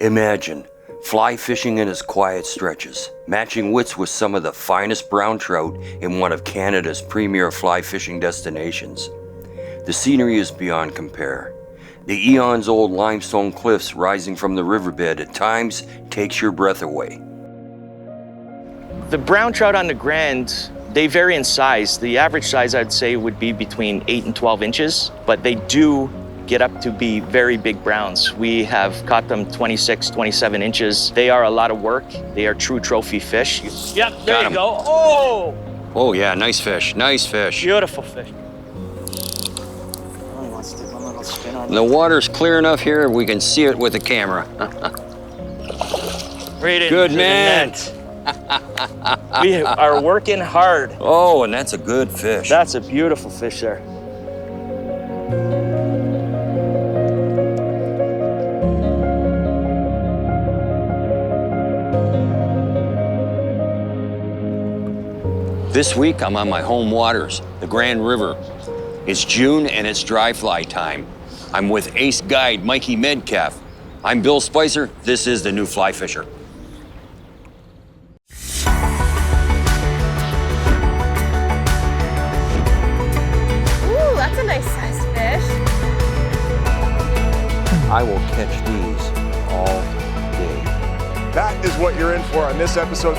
Imagine fly fishing in its quiet stretches, matching wits with some of the finest brown trout in one of Canada's premier fly fishing destinations. The scenery is beyond compare. The eons-old limestone cliffs rising from the riverbed at times takes your breath away. The brown trout on the Grand, they vary in size. The average size, I'd say, would be between 8 and 12 inches, but they do get up to be very big browns. We have caught them 26, 27 inches. They are a lot of work. They are true trophy fish. Yep, there you go. Oh! Oh yeah, nice fish, nice fish. Beautiful fish. Oh, he wants to do one little spin on The water's clear enough here, we can see it with the camera. Right into Good the man. net. We are working hard. Oh, and that's a good fish. That's a beautiful fish there. This week, I'm on my home waters, the Grand River. It's June and it's dry fly time. I'm with ace guide Mikey Metcalf. I'm Bill Spicer. This is the New Fly Fisher. Ooh, that's a nice sized fish. I will catch these all day. That is what you're in for on this episode.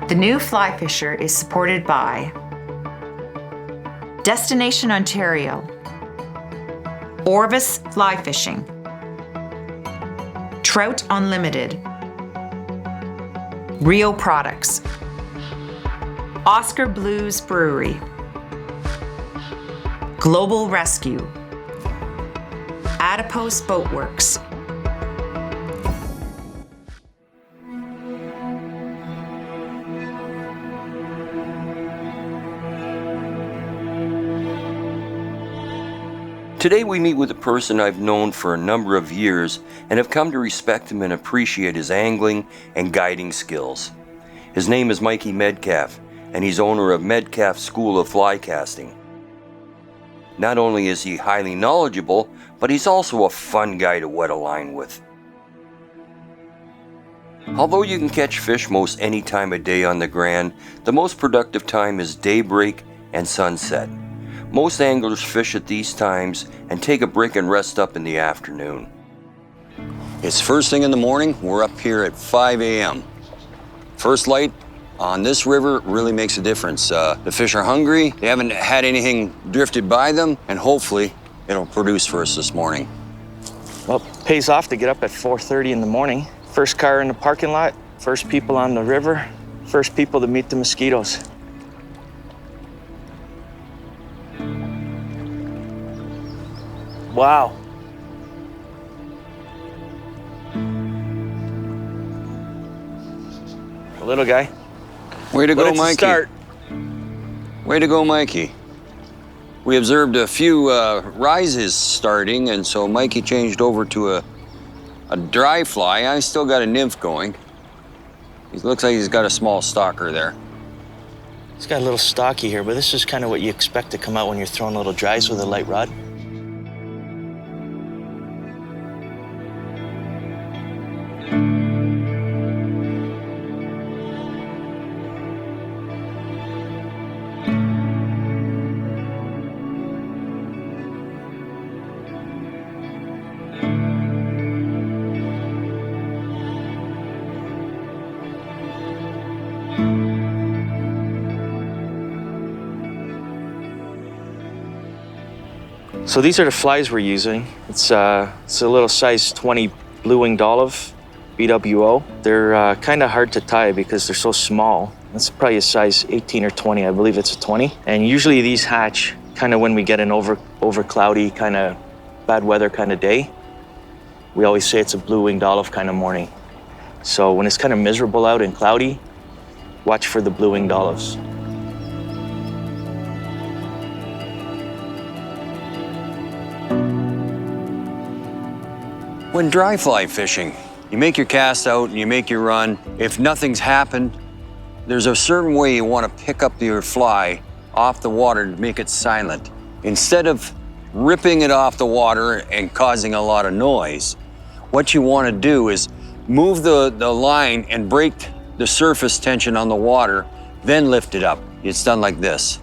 The New Fly Fisher is supported by Destination Ontario, Orvis Fly Fishing, Trout Unlimited, Rio Products, Oscar Blues Brewery, Global Rescue, Adipose Boatworks. Today we meet with a person I've known for a number of years and have come to respect him and appreciate his angling and guiding skills. His name is Mikey Metcalf, and he's owner of Metcalf School of Fly Casting. Not only is he highly knowledgeable, but he's also a fun guy to wet a line with. Although you can catch fish most any time of day on the Grand, the most productive time is daybreak and sunset. Most anglers fish at these times and take a break and rest up in the afternoon. It's first thing in the morning. We're up here at 5 a.m. First light on this river really makes a difference. The fish are hungry, they haven't had anything drifted by them, and hopefully it'll produce for us this morning. Well, it pays off to get up at 4:30 in the morning. First car in the parking lot, first people on the river, first people to meet the mosquitoes. Wow. A little guy. Way to But go, it's a Mikey. start. Way to go, Mikey. We observed a few rises starting, and so Mikey changed over to a dry fly. I still got a nymph going. He looks like he's got a small stalker there. It's got a little stocky here, but this is kind of what you expect to come out when you're throwing little dries with a light rod. So these are the flies we're using. It's a little size 20 blue-winged olive, BWO. They're kind of hard to tie because they're so small. That's probably a size 18 or 20. I believe it's a 20. And usually these hatch kind of when we get an over cloudy, kind of bad weather kind of day. We always say it's a blue-winged olive kind of morning. So when it's kind of miserable out and cloudy, watch for the blue-winged olives. When dry fly fishing, you make your cast out and you make your run. If nothing's happened, there's a certain way you want to pick up your fly off the water to make it silent. Instead of ripping it off the water and causing a lot of noise, what you want to do is move the line and break the surface tension on the water, then lift it up. It's done like this.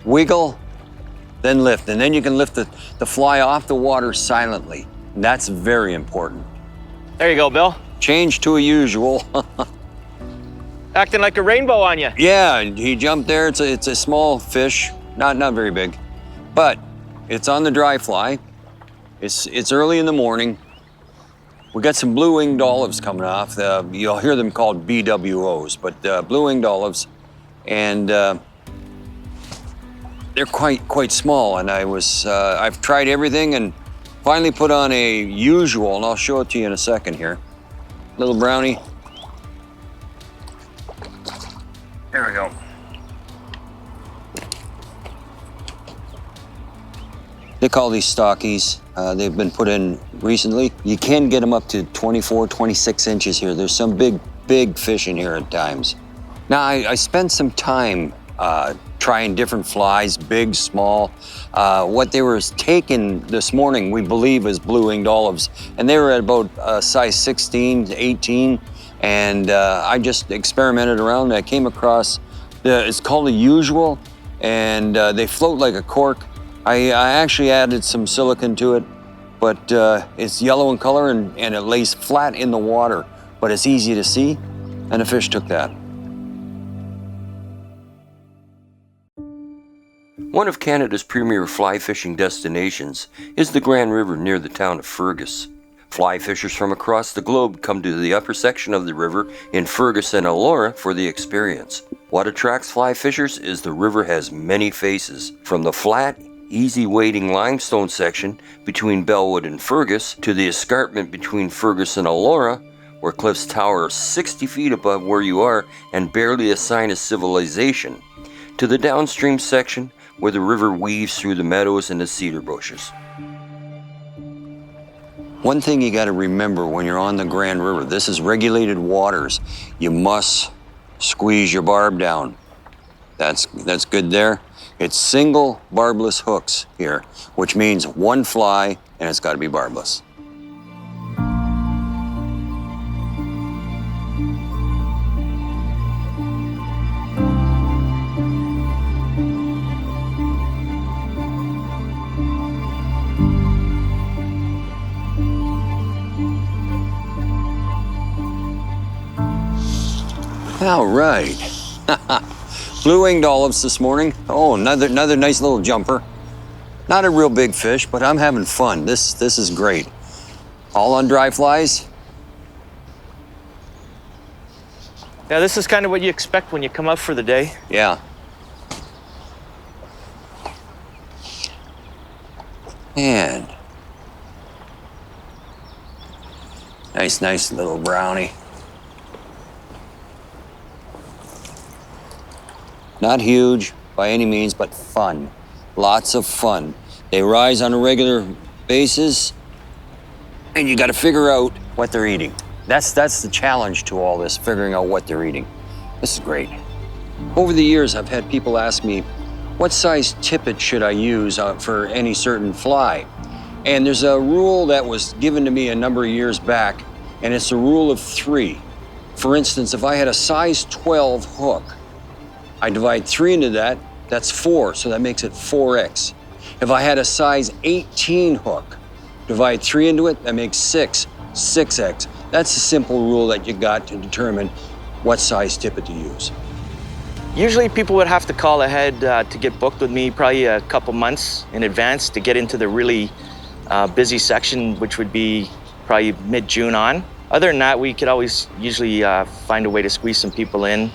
Wiggle, then lift, and then you can lift the fly off the water silently. And that's very important. There you go, Bill. Change to a usual. Acting like a rainbow on you. Yeah, he jumped there. It's a small fish, not very big, but it's on the dry fly. It's early in the morning. We got some blue-winged olives coming off. You'll hear them called BWOs, but blue-winged olives, and they're quite small. And I've tried everything and finally put on a usual, and I'll show it to you in a second here. Little brownie. There we go. They call these stockies. They've been put in recently. You can get them up to 24, 26 inches here. There's some big fish in here at times. Now, I spent some time trying different flies, big, small. What they were taking this morning, we believe, is blue-winged olives, and they were at about size 16 to 18. And I just experimented around. I came across, it's called a usual, and they float like a cork. I actually added some silicone to it, but it's yellow in color and it lays flat in the water, but it's easy to see, and the fish took that. One of Canada's premier fly fishing destinations is the Grand River near the town of Fergus. Fly fishers from across the globe come to the upper section of the river in Fergus and Elora for the experience. What attracts fly fishers is the river has many faces, from the flat, easy wading limestone section between Bellwood and Fergus to the escarpment between Fergus and Elora, where cliffs tower 60 feet above where you are and barely a sign of civilization, to the downstream section where the river weaves through the meadows and the cedar bushes. One thing you got to remember when you're on the Grand River, this is regulated waters. You must squeeze your barb down. That's good there. It's single barbless hooks here, which means one fly, and it's got to be barbless. All right. Blue-winged olives this morning. Oh, another nice little jumper. Not a real big fish, but I'm having fun. This is great. All on dry flies. Yeah, this is kind of what you expect when you come out for the day. Yeah. And nice little brownie. Not huge by any means, but fun. Lots of fun. They rise on a regular basis, and you got to figure out what they're eating. That's the challenge to all this, figuring out what they're eating. This is great. Over the years, I've had people ask me, what size tippet should I use for any certain fly? And there's a rule that was given to me a number of years back, and it's a rule of 3. For instance, if I had a size 12 hook, I divide 3 into that, that's 4, so that makes it 4x. If I had a size 18 hook, divide 3 into it, that makes 6x. That's a simple rule that you got to determine what size tippet to use. Usually people would have to call ahead to get booked with me probably a couple months in advance to get into the really busy section, which would be probably mid-June on. Other than that, we could always usually find a way to squeeze some people in.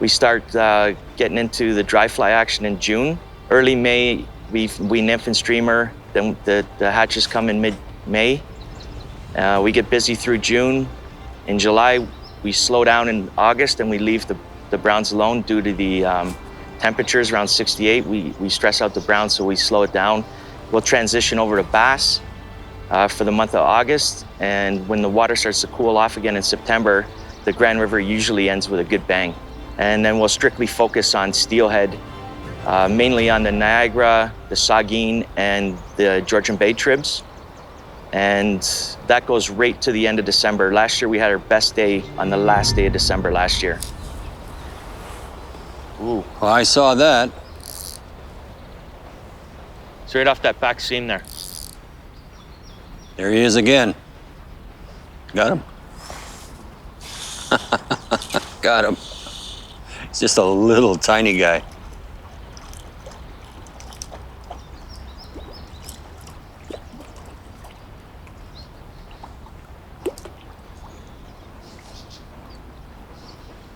We start getting into the dry fly action in June. Early May, we nymph and streamer. Then the hatches come in mid-May. We get busy through June. In July, we slow down in August and we leave the browns alone due to the temperatures around 68. We stress out the browns, so we slow it down. We'll transition over to bass for the month of August. And when the water starts to cool off again in September, the Grand River usually ends with a good bang. And then we'll strictly focus on steelhead mainly on the Niagara, the Saugeen, and the Georgian Bay tribs. And that goes right to the end of December. Last year, we had our best day on the last day of December last year. Ooh, Well, I saw that. it's right off that back seam there. There he is again. Got him. Got him. He's just a little tiny guy.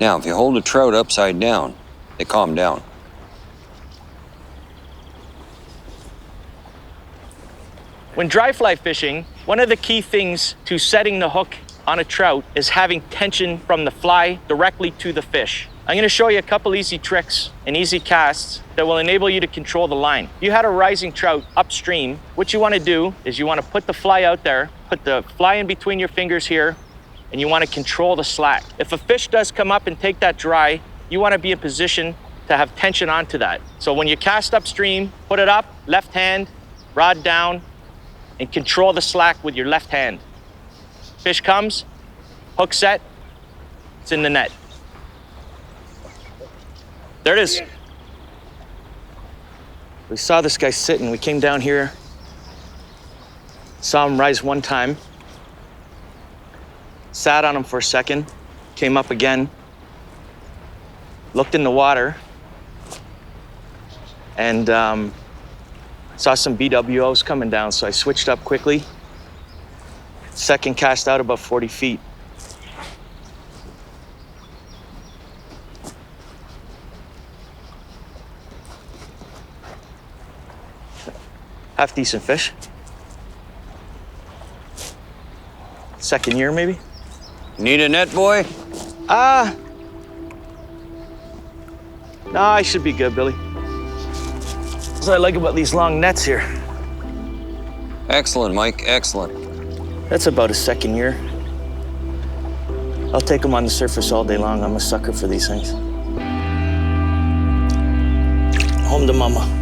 Now, if you hold a trout upside down, they calm down. When dry fly fishing, one of the key things to setting the hook on a trout is having tension from the fly directly to the fish. I'm gonna show you a couple easy tricks and easy casts that will enable you to control the line. If you had a rising trout upstream, what you wanna do is you wanna put the fly out there, put the fly in between your fingers here, and you wanna control the slack. If a fish does come up and take that dry, you wanna be in position to have tension onto that. So when you cast upstream, put it up, left hand, rod down, and control the slack with your left hand. Fish comes, hook set, it's in the net. There it is. We saw this guy sitting. We came down here, saw him rise one time, sat on him for a second, came up again, looked in the water, and saw some BWOs coming down, so I switched up quickly. Second cast out about 40 feet. Half decent fish. Second year, maybe? Need a net, boy? No, I should be good, Billy. That's what I like about these long nets here. Excellent, Mike, excellent. That's about a second year. I'll take them on the surface all day long. I'm a sucker for these things. Home to mama.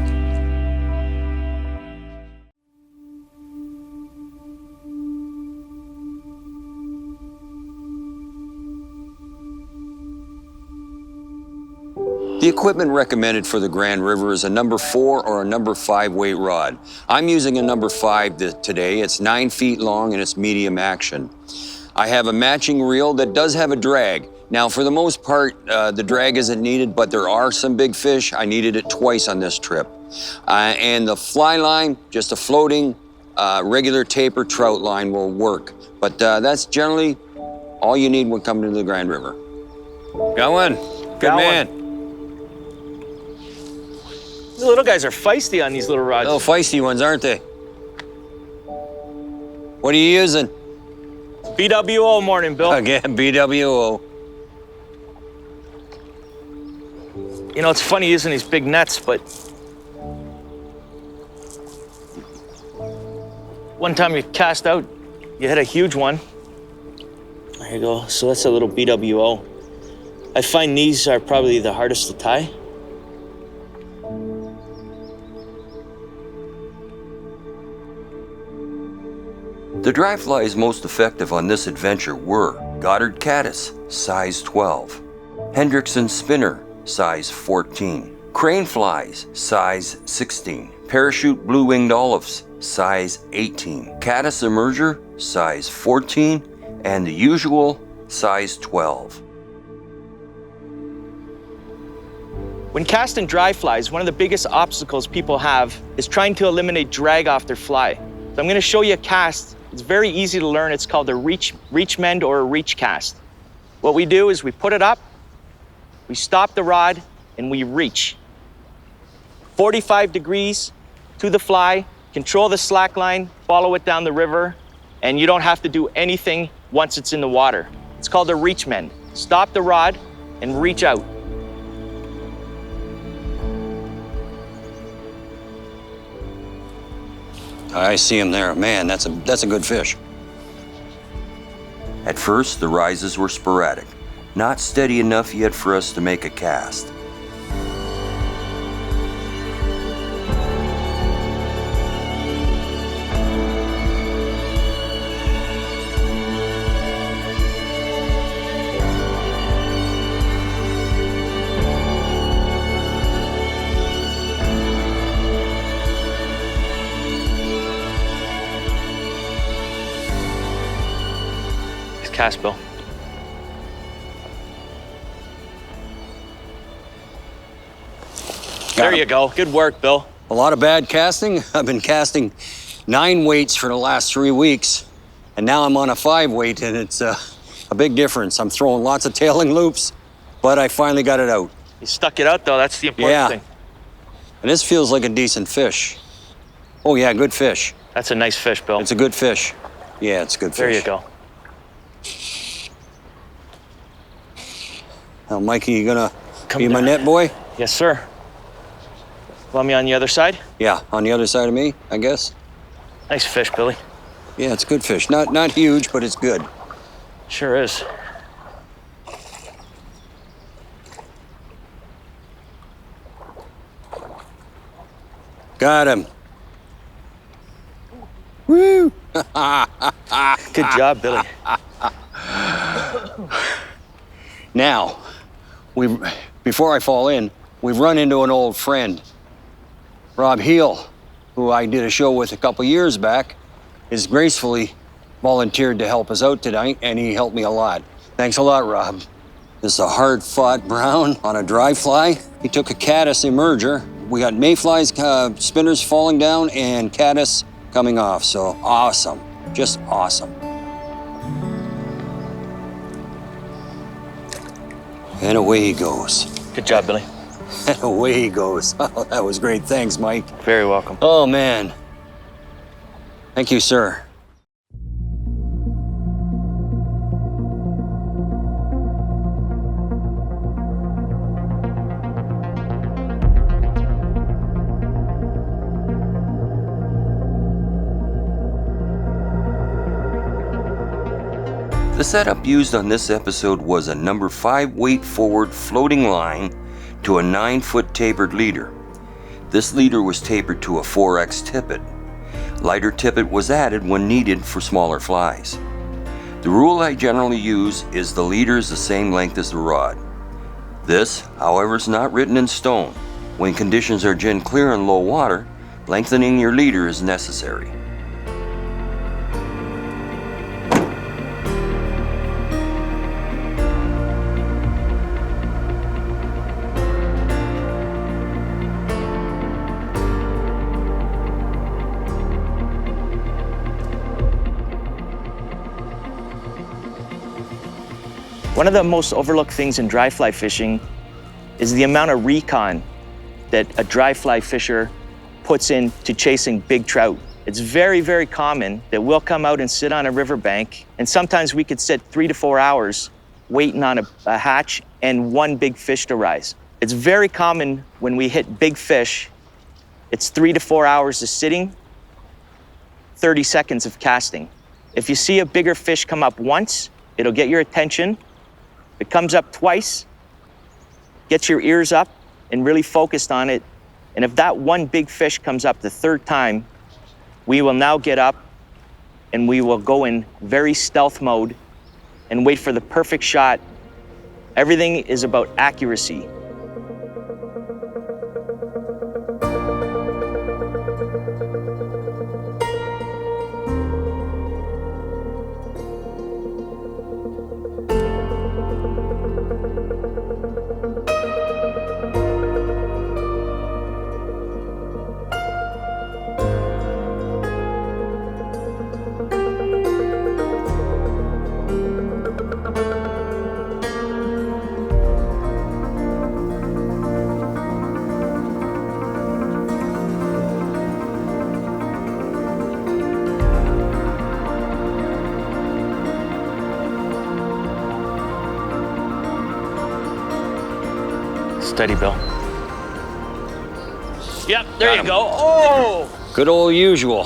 The equipment recommended for the Grand River is a number 4 or a number 5 weight rod. I'm using a number 5 today. It's 9 feet long and it's medium action. I have a matching reel that does have a drag. Now, for the most part, the drag isn't needed, but there are some big fish. I needed it twice on this trip. And the fly line, just a floating, regular taper trout line will work. But that's generally all you need when coming to the Grand River. Got one. Good Got man. one. The little guys are feisty on these little rods. Little feisty ones, aren't they? What are you using? BWO morning, Bill. Again, BWO. You know, it's funny using these big nets, but one time you cast out, you hit a huge one. There you go. So that's a little BWO. I find these are probably the hardest to tie. The dry flies most effective on this adventure were Goddard caddis, size 12, Hendrickson spinner, size 14, crane flies, size 16, parachute blue-winged olives, size 18, caddis emerger, size 14, and the usual, size 12. When casting dry flies, one of the biggest obstacles people have is trying to eliminate drag off their fly. So I'm gonna show you a cast. It's very easy to learn. It's called a reach mend or a reach cast. What we do is we put it up, we stop the rod, and we reach. 45 degrees to the fly, control the slack line, follow it down the river, and you don't have to do anything once it's in the water. It's called a reach mend. Stop the rod and reach out. I see him there. Man, that's a good fish. At first, the rises were sporadic, not steady enough yet for us to make a cast. cast, Bill. There you go. Good work, Bill. A lot of bad casting. I've been casting 9 weights for the last 3 weeks, and now I'm on a 5 weight, and it's a big difference. I'm throwing lots of tailing loops, but I finally got it out. You stuck it out, though. That's the important thing. And this feels like a decent fish. Oh, yeah, good fish. That's a nice fish, Bill. It's a good fish. Yeah, it's a good fish. There you go. Now, Mikey, you gonna be down. my net boy? Yes, sir. Want me on the other side? Yeah, on the other side of me, I guess. Nice fish, Billy. Yeah, it's a good fish. Not huge, but it's good. Sure is. Got him. Woo! Good job, Billy. Now, before I fall in, we've run into an old friend, Rob Heel, who I did a show with a couple years back, has gracefully volunteered to help us out tonight, and he helped me a lot. Thanks a lot, Rob. This is a hard-fought brown on a dry fly. He took a caddis emerger. We got mayflies, spinners falling down, and caddis coming off, so awesome, just awesome. And away he goes. Good job, Billy. And away he goes. Oh, that was great. Thanks, Mike. Very welcome. Oh, man. Thank you, sir. The setup used on this episode was a number 5 weight forward floating line to a 9-foot tapered leader. This leader was tapered to a 4X tippet. Lighter tippet was added when needed for smaller flies. The rule I generally use is the leader is the same length as the rod. This, however, is not written in stone. When conditions are gin clear and low water, lengthening your leader is necessary. One of the most overlooked things in dry fly fishing is the amount of recon that a dry fly fisher puts into chasing big trout. It's very, very common that we'll come out and sit on a riverbank, and sometimes we could sit 3 to 4 hours waiting on a hatch and one big fish to rise. It's very common when we hit big fish, it's 3 to 4 hours of sitting, 30 seconds of casting. If you see a bigger fish come up once, it'll get your attention. If it comes up twice, get your ears up and really focused on it. And if that one big fish comes up the 3rd time, we will now get up and we will go in very stealth mode and wait for the perfect shot. Everything is about accuracy. Steady, Bill. Yep, there you go. Oh! Good old usual.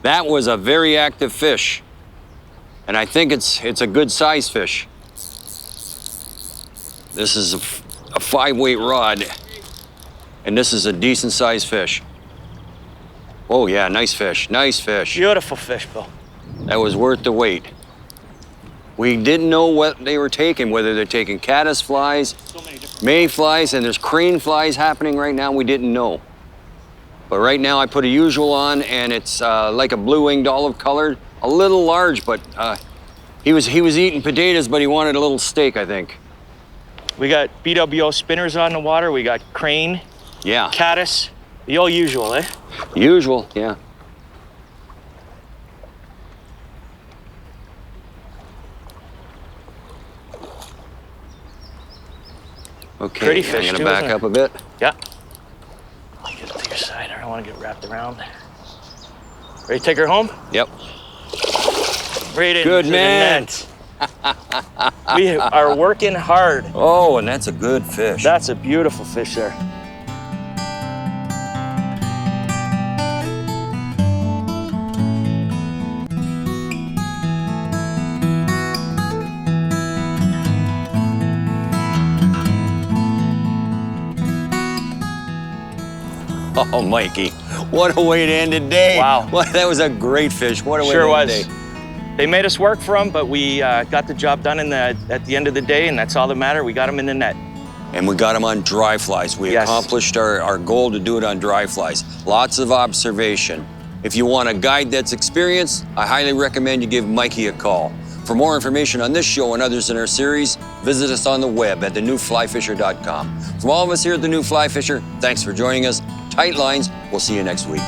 That was a very active fish. And I think it's a good size fish. This is a 5-weight rod, and this is a decent sized fish. Oh yeah, nice fish, nice fish. Beautiful fish, Bill. That was worth the wait. We didn't know what they were taking, whether they're taking caddis flies, mayflies, and there's crane flies happening right now. We didn't know. But right now I put a usual on, and it's like a blue-winged olive colored, a little large, but He was eating potatoes, but he wanted a little steak, I think. We got BWO spinners on the water. We got crane, Yeah. caddis, the old usual, eh? Usual, yeah. Okay, Pretty fish, I'm too, gonna back isn't it? up a bit. Yeah. I'll get it to your side. I don't want to get wrapped around. Ready to take her home? Yep. Right into Good the man. net. We are working hard. Oh, and that's a good fish. That's a beautiful fish there. Oh, Mikey, what a way to end the day. Wow. What, that was a great fish. What a way Sure to end was. the day. They made us work for them, but we got the job done at the end of the day, and that's all that mattered. We got them in the net. And we got them on dry flies. We Yes. accomplished our goal to do it on dry flies. Lots of observation. If you want a guide that's experienced, I highly recommend you give Mikey a call. For more information on this show and others in our series, visit us on the web at thenewflyfisher.com. From all of us here at The New Fly Fisher, thanks for joining us. Tight lines. We'll see you next week.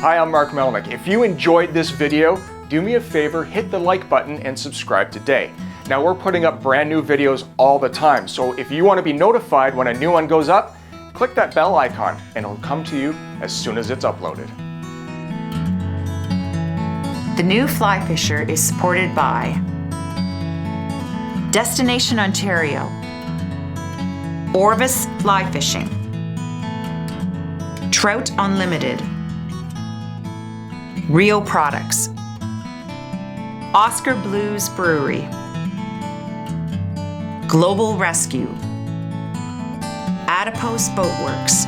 Hi, I'm Mark Melnick. If you enjoyed this video, do me a favor, hit the like button and subscribe today. Now, we're putting up brand new videos all the time, so if you want to be notified when a new one goes up, click that bell icon and it'll come to you as soon as it's uploaded. The New Fly Fisher is supported by Destination Ontario, Orvis Fly Fishing, Trout Unlimited, Rio Products, Oscar Blues Brewery, Global Rescue, Adipose Boatworks,